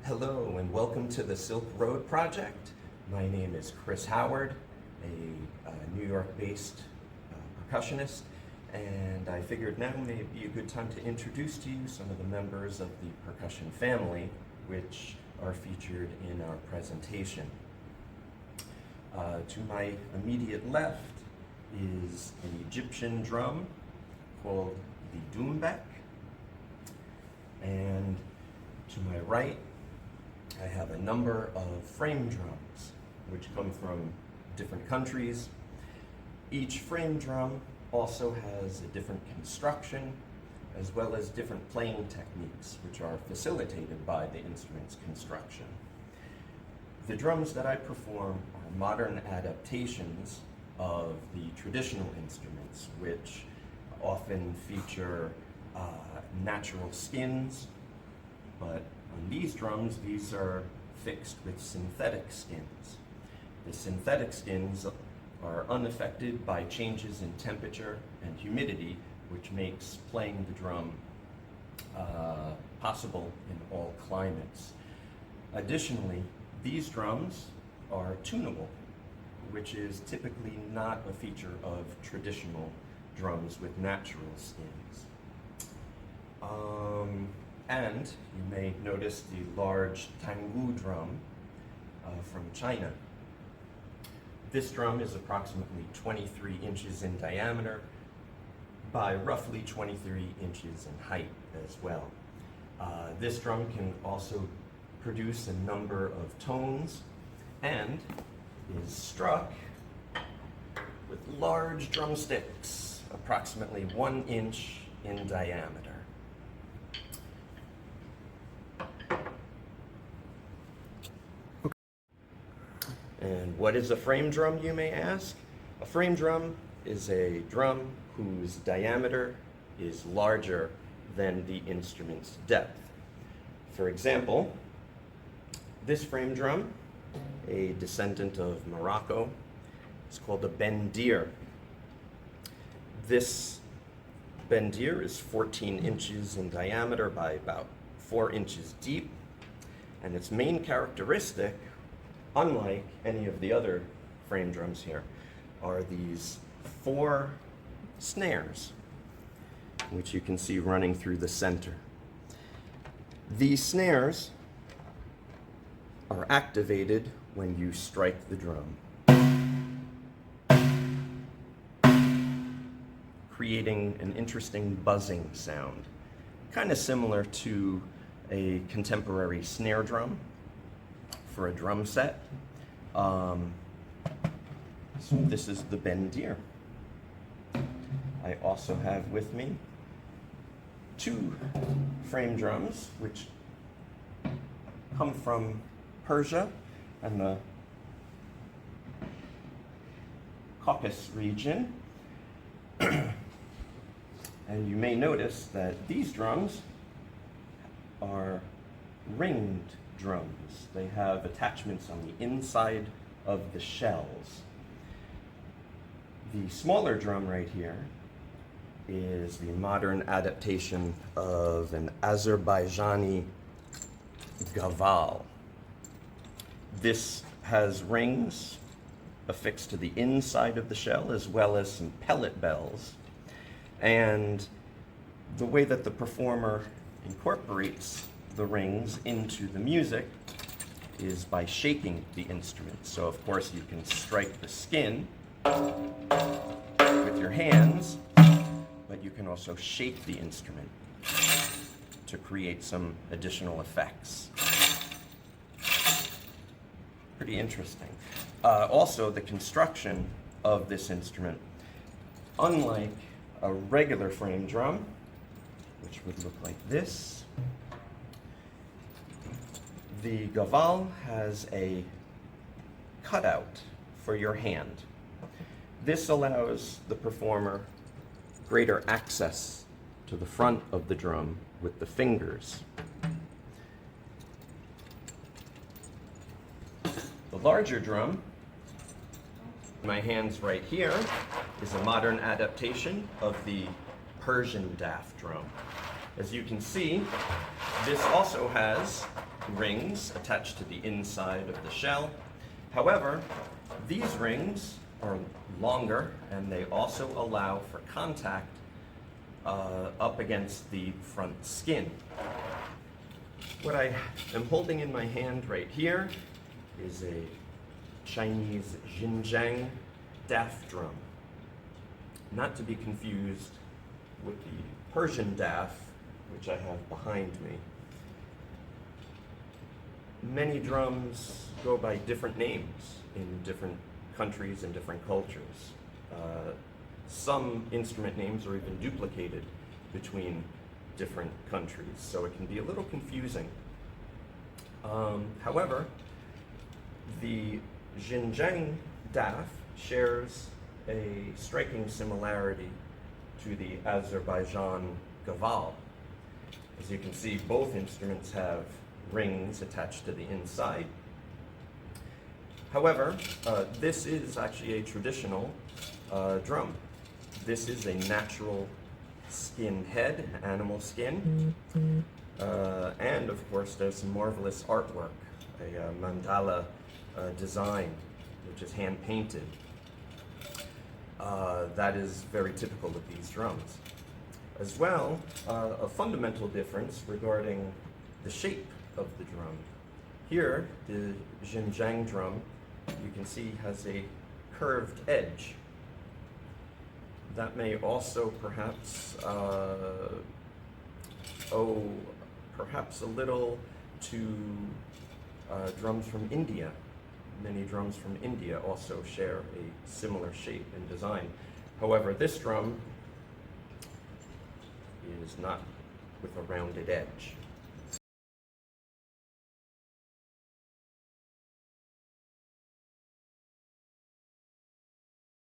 Hello and welcome to the Silk Road Project. My name is Chris Howard, a New York-based percussionist, and I figured now may be a good time to introduce to you some of the members of the percussion family which are featured in our presentation. To my immediate left is an Egyptian drum called the doumbek, and to my right I have a number of frame drums which come from different countries. Each frame drum also has a different construction as well as different playing techniques which are facilitated by the instrument's construction. The drums that I perform are modern adaptations of the traditional instruments, which often feature natural skins, but on these drums, these are fixed with synthetic skins. The synthetic skins are unaffected by changes in temperature and humidity, which makes playing the drum possible in all climates. Additionally, these drums are tunable, which is typically not a feature of traditional drums with natural skins. And you may notice the large Tanggu drum from China. This drum is approximately 23 inches in diameter by roughly 23 inches in height as well. This drum can also produce a number of tones and is struck with large drumsticks, approximately 1 inch in diameter. And what is a frame drum, you may ask? A frame drum is a drum whose diameter is larger than the instrument's depth. For example, this frame drum, a descendant of Morocco, is called a bendir. This bendir is 14 inches in diameter by about 4 inches deep, and its main characteristic, unlike any of the other frame drums here, are these 4 snares, which you can see running through the center. These snares are activated when you strike the drum, creating an interesting buzzing sound, kind of similar to a contemporary snare drum for a drum set. So this is the bendir. I also have with me 2 frame drums which come from Persia and the Caucasus region. And you may notice that these drums are ringed drums. They have attachments on the inside of the shells. The smaller drum right here is the modern adaptation of an Azerbaijani gaval. This has rings affixed to the inside of the shell as well as some pellet bells. And the way that the performer incorporates the rings into the music is by shaking the instrument. So of course you can strike the skin with your hands, but you can also shake the instrument to create some additional effects. Pretty interesting. Also, the construction of this instrument, unlike a regular frame drum, which would look like this, the gaval has a cutout for your hand. This allows the performer greater access to the front of the drum with the fingers. The larger drum, in my hands right here, is a modern adaptation of the Persian daft drum. As you can see, this also has rings attached to the inside of the shell. However, these rings are longer and they also allow for contact up against the front skin. What I am holding in my hand right here is a Chinese Xinjiang daff drum, not to be confused with the Persian daff, which I have behind me. Many drums go by different names in different countries and different cultures. Some instrument names are even duplicated between different countries, so it can be a little confusing. However, the Xinjiang daff shares a striking similarity to the Azerbaijan gaval. As you can see, both instruments have rings attached to the inside. However, this is actually a traditional drum. This is a natural skin head, animal skin, and of course there's some marvelous artwork, a mandala design, which is hand painted. That is very typical of these drums. As well, a fundamental difference regarding the shape of the drum. Here, the Xinjiang drum, you can see, has a curved edge. That may also perhaps owe perhaps a little to drums from India. Many drums from India also share a similar shape and design. However, this drum is not with a rounded edge.